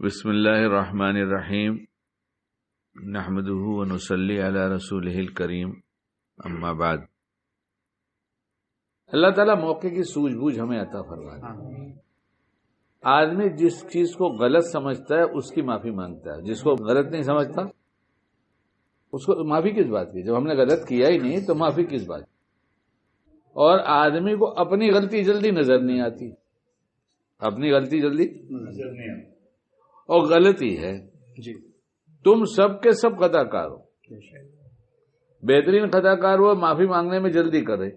بسم اللہ الرحمن الرحیم نحمدہ ونصلی علی رسولہ الکریم اما بعد۔ اللہ تعالیٰ موقع کی سوجھ بوجھ ہمیں عطا فرمائے۔ آدمی جس چیز کو غلط سمجھتا ہے اس کی معافی مانگتا ہے، جس کو غلط نہیں سمجھتا اس کو معافی کس بات کی؟ جب ہم نے غلط کیا ہی نہیں تو معافی کس بات کی؟ اور آدمی کو اپنی غلطی جلدی نظر نہیں آتی، اپنی غلطی جلدی نظر نہیں آتی، اور غلطی ہے جی۔ تم سب کے سب خطا کار ہو، بہترین خطا کار ہو، معافی مانگنے میں جلدی کرے،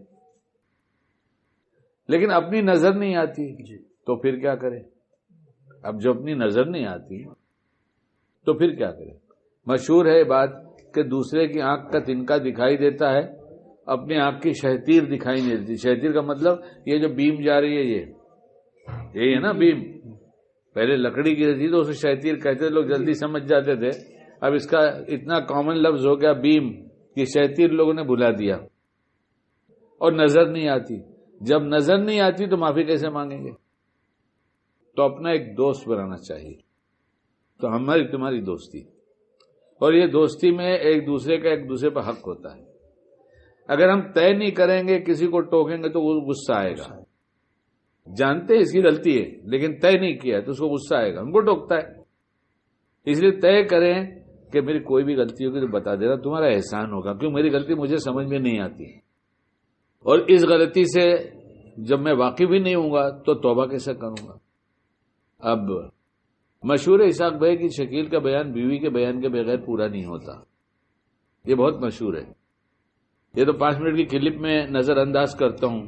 لیکن اپنی نظر نہیں آتی تو پھر کیا کرے؟ اب جو اپنی نظر نہیں آتی تو پھر کیا کرے؟ مشہور ہے بات کہ دوسرے کی آنکھ کا تنکا دکھائی دیتا ہے، اپنی آنکھ کی شہتیر دکھائی نہیں دیتی۔ شہتیر کا مطلب یہ جو بیم جا رہی ہے یہی ہے نا بیم۔ پہلے لکڑی کی رہتی تو اسے شہتیر کہتے، لوگ جلدی سمجھ جاتے تھے۔ اب اس کا اتنا کامن لفظ ہو گیا بیم، یہ شہتیر لوگوں نے بھلا دیا۔ اور نظر نہیں آتی، جب نظر نہیں آتی تو معافی کیسے مانگیں گے؟ تو اپنا ایک دوست بنانا چاہیے، تو ہماری تمہاری دوستی، اور یہ دوستی میں ایک دوسرے کا ایک دوسرے پر حق ہوتا ہے۔ اگر ہم طے نہیں کریں گے، کسی کو ٹوکیں گے تو وہ غصہ آئے گا، جانتے ہیں اس کی غلطی ہے لیکن طے نہیں کیا تو اس کو غصہ آئے گا، ہم کو ٹوکتا ہے۔ اس لیے طے کریں کہ میری کوئی بھی غلطی ہوگی تو بتا دینا، تمہارا احسان ہوگا، کیوں میری غلطی مجھے سمجھ میں نہیں آتی، اور اس غلطی سے جب میں واقف ہی نہیں ہوں گا تو توبہ کیسے کروں گا؟ اب مشہور ہے اسحاق بھائی کی شکیل کا بیان بیوی کے بیان کے بغیر پورا نہیں ہوتا، یہ بہت مشہور ہے۔ یہ تو 5 منٹ کی کلپ میں نظر انداز کرتا ہوں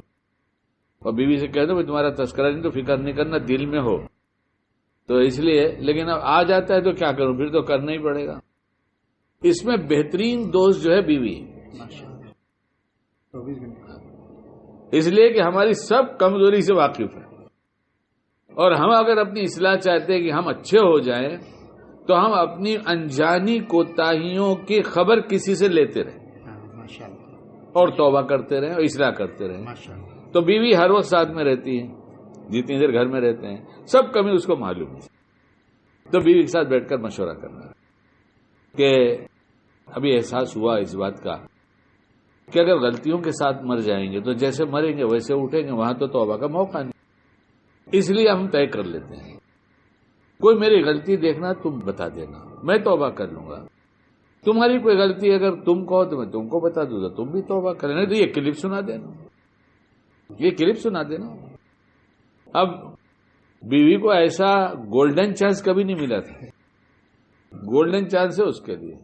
اور بیوی سے کہتا ہوں تمہارا تذکرہ نہیں تو فکر نہیں کرنا، دل میں ہو تو اس لیے، لیکن اب آ جاتا ہے تو کیا کروں، پھر تو کرنا ہی پڑے گا۔ اس میں بہترین دوست جو ہے بیوی، اس لیے کہ ہماری سب کمزوری سے واقف ہے، اور ہم اگر اپنی اصلاح چاہتے ہیں کہ ہم اچھے ہو جائیں تو ہم اپنی انجانی کوتاہیوں کی خبر کسی سے لیتے رہیں اور توبہ کرتے رہیں اور اصلاح کرتے رہیں۔ تو بیوی ہر وقت ساتھ میں رہتی ہے، جتنی دیر گھر میں رہتے ہیں سب کمی اس کو معلوم ہے، تو بیوی کے ساتھ بیٹھ کر مشورہ کرنا کہ ابھی احساس ہوا اس بات کا کہ اگر غلطیوں کے ساتھ مر جائیں گے تو جیسے مریں گے ویسے اٹھیں گے، وہاں تو توبہ کا موقع نہیں، اس لیے ہم طے کر لیتے ہیں کوئی میری غلطی دیکھنا تم بتا دینا، میں توبہ کر لوں گا، تمہاری کوئی غلطی اگر تم کہو تو میں تم کو بتا دوں گا، تم بھی توبہ کریں، نہیں تو یہ کلپ سنا دینا، یہ کلپ سنا دینا۔ اب بیوی کو ایسا گولڈن چانس کبھی نہیں ملا تھا، گولڈن چانس ہے اس کے لیے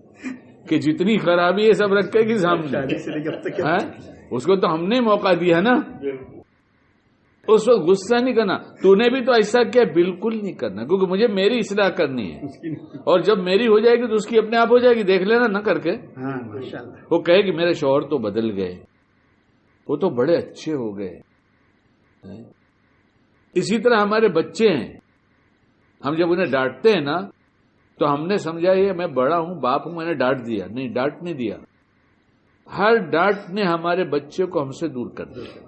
کہ جتنی خرابی ہے سب رکھے گی سامنے، اس کو تو ہم نے موقع دیا نا، اس وقت غصہ نہیں کرنا، تو نے بھی تو ایسا کیا، بالکل نہیں کرنا، کیونکہ مجھے میری اصلاح کرنی ہے، اور جب میری ہو جائے گی تو اس کی اپنے آپ ہو جائے گی، دیکھ لینا نہ کر کے۔ وہ کہے کہ میرے شوہر تو بدل گئے، وہ تو بڑے اچھے ہو گئے۔ اسی طرح ہمارے بچے ہیں، ہم جب انہیں ڈانٹتے ہیں نا تو ہم نے سمجھا یہ میں بڑا ہوں، باپ ہوں، میں نے ڈانٹ دیا، نہیں، ڈانٹ نہیں دیا، ہر ڈانٹ نے ہمارے بچے کو ہم سے دور کر دیا،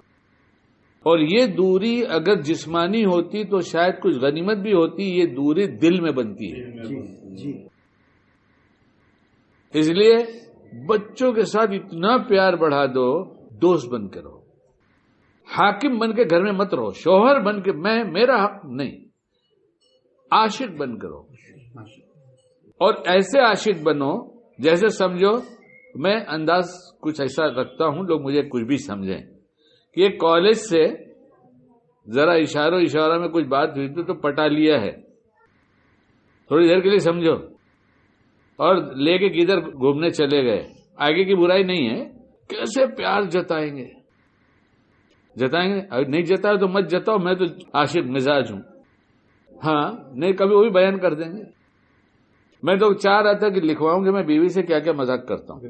اور یہ دوری اگر جسمانی ہوتی تو شاید کچھ غنیمت بھی ہوتی، یہ دوری دل میں بنتی ہے۔ اس لیے بچوں کے ساتھ اتنا پیار بڑھا دو، دوست بن کے رہو، حاکم بن کے گھر میں مت رہو، شوہر بن کے میں میرا حق نہیں، عاشق بن کے رہو، اور ایسے عاشق بنو جیسے سمجھو، میں انداز کچھ ایسا رکھتا ہوں لوگ مجھے کچھ بھی سمجھیں کہ یہ کالج سے ذرا اشارہ میں کچھ بات ہوئی تو پٹا لیا ہے، تھوڑی دیر کے لیے سمجھو، اور لے کے کدھر گھومنے چلے گئے، آگے کی برائی نہیں ہے، کیسے پیار جتائیں گے، اگر نہیں جتایا تو مت جتاؤ، میں تو عاشق مزاج ہوں، ہاں نہیں کبھی وہ بھی بیان کر دیں گے۔ میں تو چاہ رہا تھا کہ لکھواؤں کہ میں بیوی سے کیا کیا مذاق کرتا ہوں،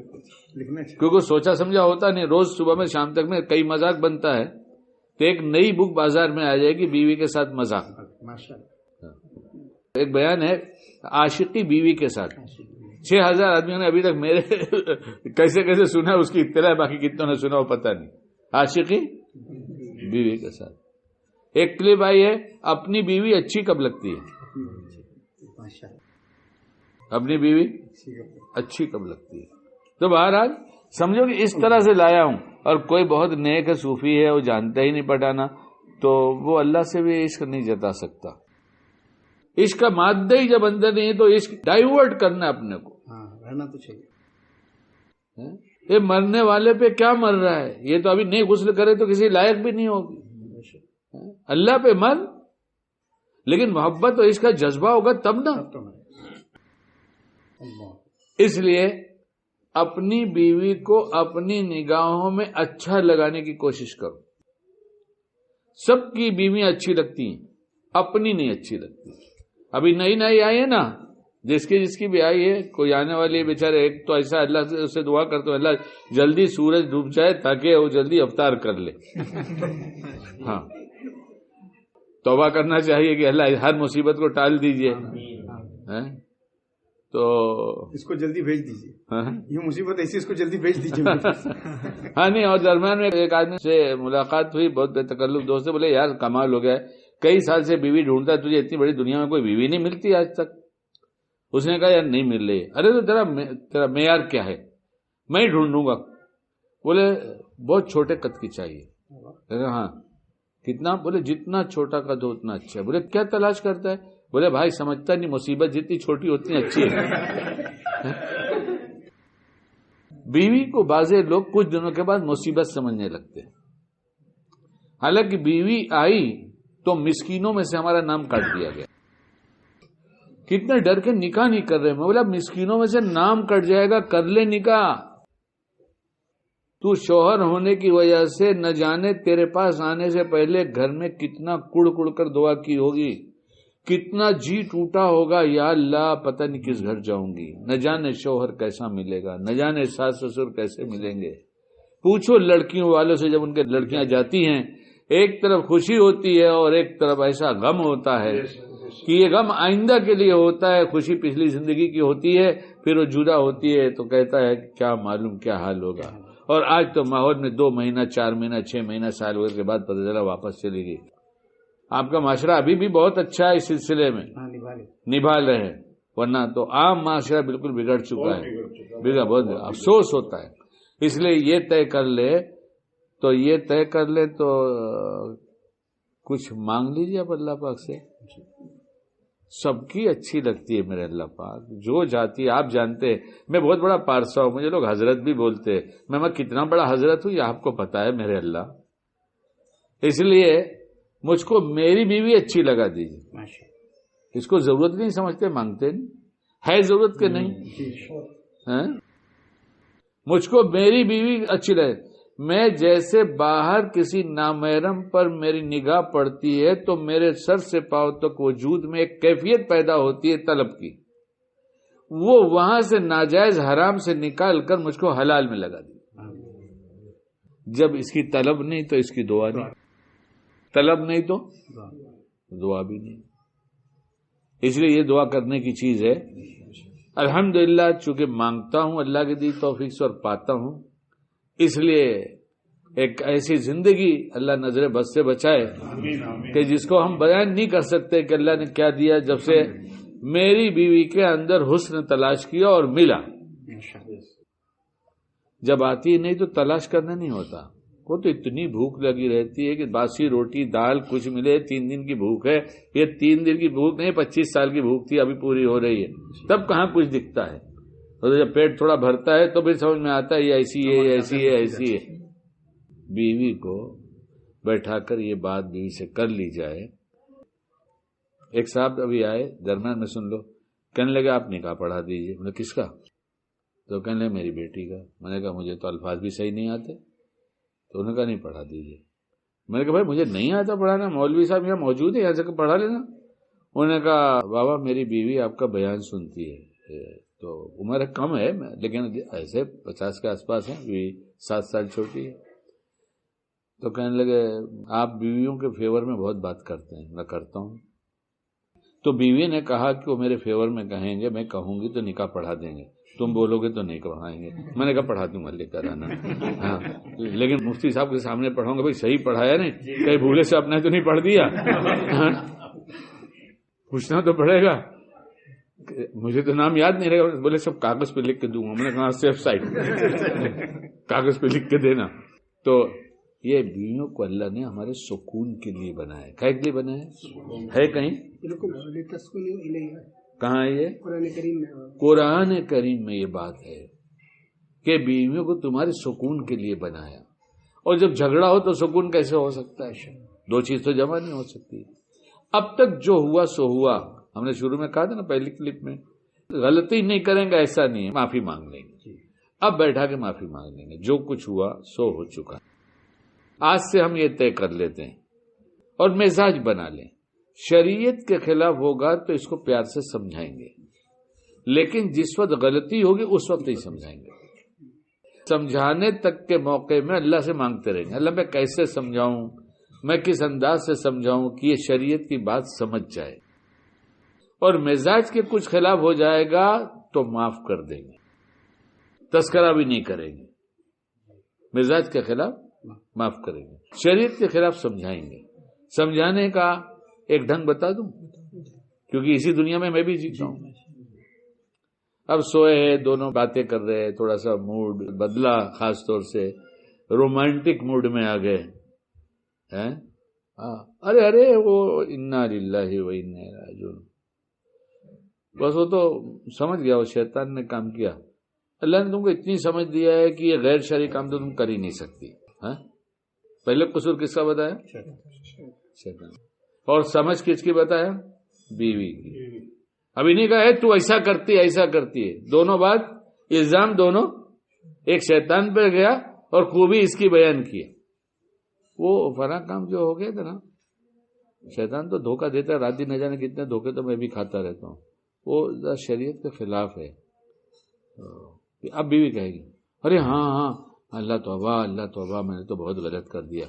کیونکہ سوچا سمجھا ہوتا نہیں، روز صبح میں شام تک میں کئی مذاق بنتا ہے، تو ایک نئی بک بازار میں آ جائے گی، بیوی کے ساتھ مذاق۔ ایک بیان ہے عاشقی بیوی کے ساتھ، 6000 آدمیوں نے ابھی تک میرے کیسے کیسے سنا اس کی اطلاع ہے، باقی کتنوں نے سنا وہ پتہ نہیں۔ عاشقی بیوی کے ساتھ ایک کلپ آئی ہے، اپنی بیوی اچھی کب لگتی ہے، اپنی بیوی اچھی کب لگتی ہے. تو بہرحال سمجھو کہ اس طرح سے لایا ہوں. اور کوئی بہت نیک ہے، صوفی ہے، وہ جانتا ہی نہیں پٹانا، تو وہ اللہ سے بھی عشق نہیں جتا سکتا. عشق کا مادہ ہی جب اندر نہیں ہے تو عشق ڈائیورٹ کرنا ہے اپنے کو. رہنا تو چاہیے. یہ مرنے والے پہ کیا مر رہا ہے؟ یہ تو ابھی نہیں غسل کرے تو کسی لائق بھی نہیں ہوگی. اللہ پہ مر، لیکن محبت اور عشق کا جذبہ ہوگا تب نا. اس لیے اپنی بیوی کو اپنی نگاہوں میں اچھا لگانے کی کوشش کرو. سب کی بیویاں اچھی لگتی ہیں، اپنی نہیں اچھی لگتی. ابھی نئی نئی آئی ہے نا، جس کی بھی آئی ہے، کوئی آنے والی بیچارے، ایک تو ایسا اللہ سے دعا کرتے ہیں اللہ جلدی سورج ڈوب جائے تاکہ وہ جلدی افطار کر لے. ہاں، توبہ کرنا چاہیے کہ اللہ ہر مصیبت کو ٹال دیجئے. تو اس کو جلدی بھیج دیجیے، یہ مصیبت ایسی، اس کو جلدی بھیج دیجیے. ہاں نہیں. اور درمیان میں ایک آدمی سے ملاقات ہوئی، بہت بے تکلف دوست، بولے یار کمال ہو گیا ہے، کئی سال سے بیوی ڈھونڈتا ہے، تجھے اتنی بڑی دنیا میں کوئی بیوی نہیں ملتی آج تک. اس نے کہا یار نہیں مل رہی. ارے تو تیرا معیار کیا ہے؟ میں ہی ڈھونڈوں گا. بولے بہت چھوٹے قد کی چاہیے. ہاں کتنا؟ بولے جتنا چھوٹا قد ہو اتنا اچھا ہے. بولے کیا تلاش کرتا ہے؟ بولے بھائی سمجھتا نہیں، مصیبت جتنی چھوٹی اتنی اچھی ہے. بیوی کو بعضے لوگ کچھ دنوں کے بعد مصیبت سمجھنے لگتے ہیں. حالانکہ بیوی آئی تو مسکینوں میں سے ہمارا نام کاٹ دیا گیا. کتنے ڈر کے نکاح نہیں کر رہے. میں بولا مسکینوں میں سے نام کٹ جائے گا، کر لے نکاح. تو شوہر ہونے کی وجہ سے نہ جانے تیرے پاس آنے سے پہلے گھر میں کتنا کڑ کڑ کر دعا کی ہوگی، کتنا جی ٹوٹا ہوگا، یا اللہ پتہ نہیں کس گھر جاؤں گی، نہ جانے شوہر کیسا ملے گا، نہ جانے ساس سسر کیسے ملیں گے. پوچھو لڑکیوں والوں سے، جب ان کے لڑکیاں جاتی ہیں ایک طرف خوشی ہوتی ہے اور ایک طرف ایسا غم ہوتا ہے کہ یہ غم آئندہ کے لیے ہوتا ہے، خوشی پچھلی زندگی کی ہوتی ہے. پھر وہ جدا ہوتی ہے تو کہتا ہے کیا معلوم کیا حال ہوگا. اور آج تو ماحول میں 2 مہینہ 4 مہینہ 6 مہینہ سال ہونے کے بعد پتہ چلا واپس چلی گئی. آپ کا معاشرہ ابھی بھی بہت اچھا ہے اس سلسلے میں، نبھا رہے ہیں، ورنہ تو عام معاشرہ بالکل بگڑ چکا ہے. بہت افسوس ہوتا ہے. اس لیے یہ طے کر لے تو کچھ مانگ لیجیے اب اللہ پاک سے. سب کی اچھی لگتی ہے میرے اللہ پاک، جو جاتی ہے. آپ جانتے ہیں میں بہت بڑا پارسا ہوں، مجھے لوگ حضرت بھی بولتے ہیں. میں کتنا بڑا حضرت ہوں یہ آپ کو پتا ہے میرے اللہ. اس لیے مجھ کو میری بیوی اچھی لگا دیجیے. اس کو ضرورت نہیں سمجھتے، مانگتے نہیں ہے، ضرورت کے نہیں. مجھ کو میری بیوی اچھی لگے. میں جیسے باہر کسی نامحرم پر میری نگاہ پڑتی ہے تو میرے سر سے پاؤں تک وجود میں ایک کیفیت پیدا ہوتی ہے طلب کی، وہ وہاں سے ناجائز حرام سے نکال کر مجھ کو حلال میں لگا دی. جب اس کی طلب نہیں تو اس کی دعا نہیں، طلب نہیں تو دعا بھی نہیں. اس لیے یہ دعا کرنے کی چیز ہے. الحمدللہ چونکہ مانگتا ہوں اللہ کی دی توفیق سے اور پاتا ہوں، اس لیے ایک ایسی زندگی اللہ نظر بد سے بچائے کہ جس کو ہم بیان نہیں کر سکتے کہ اللہ نے کیا دیا. جب سے میری بیوی کے اندر حسن تلاش کیا اور ملا، جب آتی نہیں تو تلاش کرنا نہیں ہوتا. وہ تو اتنی بھوک لگی رہتی ہے کہ باسی روٹی دال کچھ ملے، 3 دن کی بھوک ہے. یہ 3 دن کی بھوک نہیں، 25 سال کی بھوک تھی، ابھی پوری ہو رہی ہے. تب کہاں کچھ دکھتا ہے. اور جب پیٹ تھوڑا بھرتا ہے تو پھر سمجھ میں آتا ہے یہ ایسی ہے، یہ ایسی ہے، ایسی ہے. بیوی کو بیٹھا کر یہ بات بیوی سے کر لی جائے. ایک صاحب ابھی آئے، درمیان میں سن لو، کہنے لگے آپ نکاح پڑھا دیجئے. میں نے کس کا؟ تو کہنے لگے میری بیٹی کا. میں نے کہا مجھے تو الفاظ بھی صحیح نہیں آتے. تو انہوں نے کہا نہیں پڑھا دیجئے. میں نے کہا بھائی مجھے نہیں آتا پڑھانا، مولوی صاحب یہاں موجود ہے، یہاں سے پڑھا لینا. انہوں نے کہا بابا میری بیوی آپ کا بیان سنتی ہے، تو عمر کم ہے لیکن ایسے 50 کے آس پاس ہیں، بیوی 7 سال چھوٹی ہے. تو کہنے لگے آپ بیویوں کے فیور میں بہت بات کرتے ہیں. میں کرتا ہوں. تو بیوی نے کہا کہ وہ میرے فیور میں کہیں گے، میں کہوں گی تو نکاح پڑھا دیں گے، تم بولو گے تو نہیں پڑھائیں گے. میں نے کہا پڑھا دوں گا، لے کر آنا. ہاں لیکن مفتی صاحب کے سامنے پڑھاؤں گا، بھائی صحیح پڑھایا نہیں، کہیں بھولے سے اپنے تو نہیں پڑھ دیا. پوچھنا تو پڑے گا. مجھے تو نام یاد نہیں رہے. بولے سب کاغذ پہ لکھ کے دوں گا. میں نے کہا سیف سائٹ کاغذ پہ لکھ کے دینا. تو یہ بیویوں کو اللہ نے ہمارے سکون کے لیے بنایا ہے. کیا کے لیے بنایا ہے کہیں کہاں ہے یہ؟ قرآن کریم میں یہ بات ہے کہ بیویوں کو تمہارے سکون کے لیے بنایا. اور جب جھگڑا ہو تو سکون کیسے ہو سکتا ہے؟ دو چیز تو جمع نہیں ہو سکتی. اب تک جو ہوا سو ہوا. ہم نے شروع میں کہا تھا نا پہلی کلپ میں, غلطی نہیں کریں گے ایسا نہیں ہے, معافی مانگ لیں گے. اب بیٹھا کے معافی مانگ لیں گے. جو کچھ ہوا سو ہو چکا. آج سے ہم یہ طے کر لیتے ہیں اور مزاج بنا لیں. شریعت کے خلاف ہوگا تو اس کو پیار سے سمجھائیں گے, لیکن جس وقت غلطی ہوگی اس وقت نہیں سمجھائیں گے. سمجھانے تک کے موقع میں اللہ سے مانگتے رہیں گے, اللہ میں کیسے سمجھاؤں, میں کس انداز سے سمجھاؤں کہ یہ شریعت کی بات سمجھ جائے. اور مزاج کے کچھ خلاف ہو جائے گا تو معاف کر دیں گے, تذکرہ بھی نہیں کریں گے. مزاج کے خلاف معاف کریں گے, شریعت کے خلاف سمجھائیں گے. سمجھانے کا ایک ڈھنگ بتا دوں, کیونکہ اسی دنیا میں بھی جیتا ہوں. اب سوئے ہیں, دونوں باتیں کر رہے ہیں, تھوڑا سا موڈ بدلا, خاص طور سے رومانٹک موڈ میں آ گئے. ارے وہ انا للہ و انا الیہ راجعون. بس وہ تو سمجھ گیا, وہ شیطان نے کام کیا. اللہ نے تم کو اتنی سمجھ دیا ہے کہ یہ غیر شرعی کام تو تم کر ہی نہیں سکتی. پہلے قصور کس کا بتایا؟ شیطان. اور سمجھ کس کی بتایا؟ بیوی کی. ابھی نہیں کہا ہے تو ایسا کرتی ایسا کرتی ہے. دونوں بات الزام دونوں ایک شیطان پہ گیا اور خوبی اس کی بیان کی. وہ فلاں کام جو ہو گیا تھا نا, شیطان تو دھوکہ دیتا ہے, رات دن نہ جانے کتنے دھوکے تو میں بھی کھاتا رہتا ہوں. وہ شریعت کے خلاف ہے. اب بیوی کہے گی ارے ہاں اللہ توبہ میں نے تو بہت غلط کر دیا.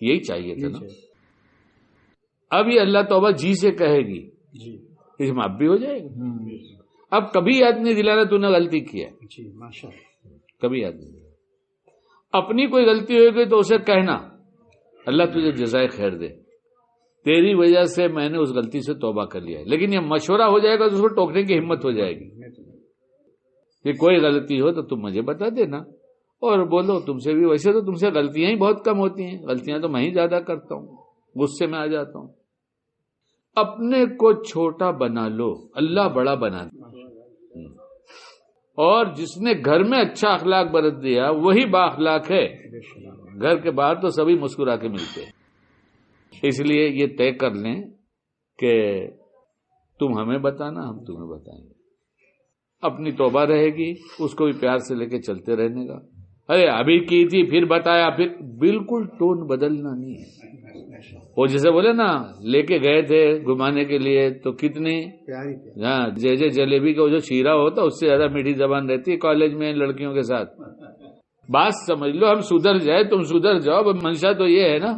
یہی چاہیے تھا نا. اب یہ اللہ توبہ جی سے کہے گی, اس میں اب بھی ہو جائے گا. اب کبھی یاد نہیں دلانا تو نے غلطی کیا, کبھی یاد نہیں. اپنی کوئی غلطی ہوگی تو اسے کہنا اللہ تجھے جزائے خیر دے, تیری وجہ سے میں نے اس غلطی سے توبہ کر لیا ہے. لیکن یہ مشورہ ہو جائے گا تو اس کو ٹوکنے کی ہمت ہو جائے گی کہ کوئی غلطی ہو تو تم مجھے بتا دینا اور بولو تم سے بھی. ویسے تو تم سے غلطیاں ہی بہت کم ہوتی ہیں, غلطیاں تو میں ہی زیادہ کرتا ہوں, غصے میں آ جاتا ہوں. اپنے کو چھوٹا بنا لو, اللہ بڑا بنا دے. اور جس نے گھر میں اچھا اخلاق برت دیا وہی با اخلاق ہے. گھر کے باہر تو سبھی مسکرا کے ملتے ہیں. اس لیے یہ طے کر لیں کہ تم ہمیں بتانا, ہم تمہیں بتائیں گے. اپنی توبہ رہے گی, اس کو بھی پیار سے لے کے چلتے رہنے کا. ارے ابھی کی تھی پھر بتایا, پھر بالکل ٹون بدلنا نہیں ہے. وہ جیسے بولے نا لے کے گئے تھے گھمانے کے لیے تو کتنی جلیبی کا جو شیرہ ہوتا اس سے زیادہ میٹھی زبان رہتی ہے کالج میں لڑکیوں کے ساتھ. بات سمجھ لو, ہم سدھر جائے تم سدھر جاؤ, منشا تو یہ ہے نا.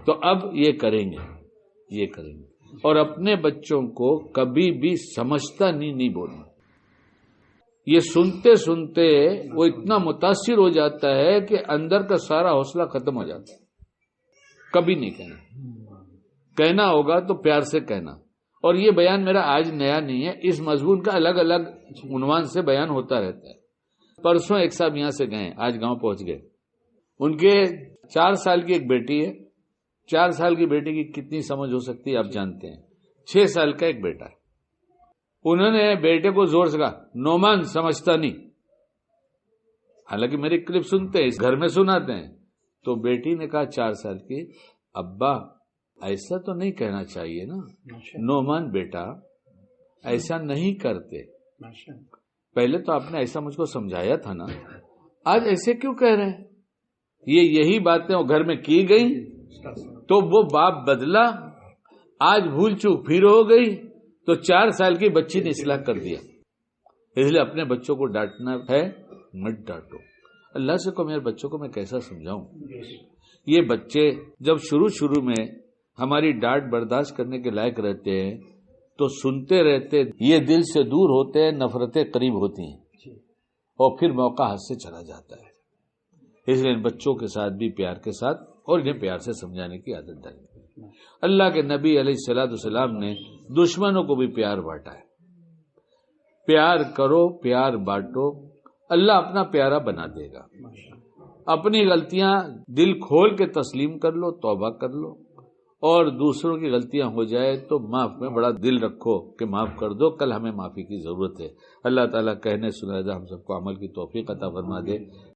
تو اب یہ کریں گے. اور اپنے بچوں کو کبھی بھی سمجھتا نہیں بولنا. یہ سنتے سنتے وہ اتنا متاثر ہو جاتا ہے کہ اندر کا سارا حوصلہ ختم ہو جاتا ہے. کبھی نہیں کہنا ہوگا تو پیار سے کہنا. اور یہ بیان میرا آج نیا نہیں ہے, اس مضمون کا الگ الگ عنوان سے بیان ہوتا رہتا ہے. پرسوں ایک صاحب یہاں سے گئے, آج گاؤں پہنچ گئے. ان کے 4 سال کی ایک بیٹی ہے. 4 سال کی بیٹی کی کتنی سمجھ ہو سکتی ہے آپ جانتے ہیں. 6 سال کا ایک بیٹا ہے. انہوں نے بیٹے کو زور سے کہا نعمان سمجھتا نہیں. حالانکہ میری کلپ سنتے ہیں, اس گھر میں سناتے ہیں. تو بیٹی نے کہا 4 سال کی, ابا ایسا تو نہیں کہنا چاہیے نا, نعمان بیٹا ایسا نہیں کرتے. پہلے تو آپ نے ایسا مجھ کو سمجھایا تھا نا, آج ایسے کیوں کہہ رہے ہیں؟ یہی باتیں وہ گھر میں کی گئی تو وہ باپ بدلا, آج بھول چوک پھر ہو گئی تو 4 سال کی بچی نے اصلاح کر دیا. اس لیے اپنے بچوں کو ڈانٹنا ہے مت ڈانٹو. اللہ سے کو میرے بچوں کو میں کیسا سمجھاؤں. یہ بچے جب شروع میں ہماری ڈانٹ برداشت کرنے کے لائق رہتے ہیں تو سنتے رہتے, یہ دل سے دور ہوتے ہیں, نفرتیں قریب ہوتی ہیں اور پھر موقع ہاتھ سے چلا جاتا ہے. اس لیے بچوں کے ساتھ بھی پیار کے ساتھ اور انہیں پیار سے سمجھانے کی عادت ڈالیں. اللہ کے نبی علیہ الصلوۃ والسلام نے دشمنوں کو بھی پیار بانٹا ہے. پیار کرو، پیار بانٹو، اللہ اپنا پیارا بنا دے گا. اپنی غلطیاں دل کھول کے تسلیم کر لو، توبہ کر لو، اور دوسروں کی غلطیاں ہو جائے تو معاف میں بڑا دل رکھو کہ معاف کر دو، کل ہمیں معافی کی ضرورت ہے. اللہ تعالیٰ کہنے سنائے ہم سب کو عمل کی توفیق عطا فرما دے.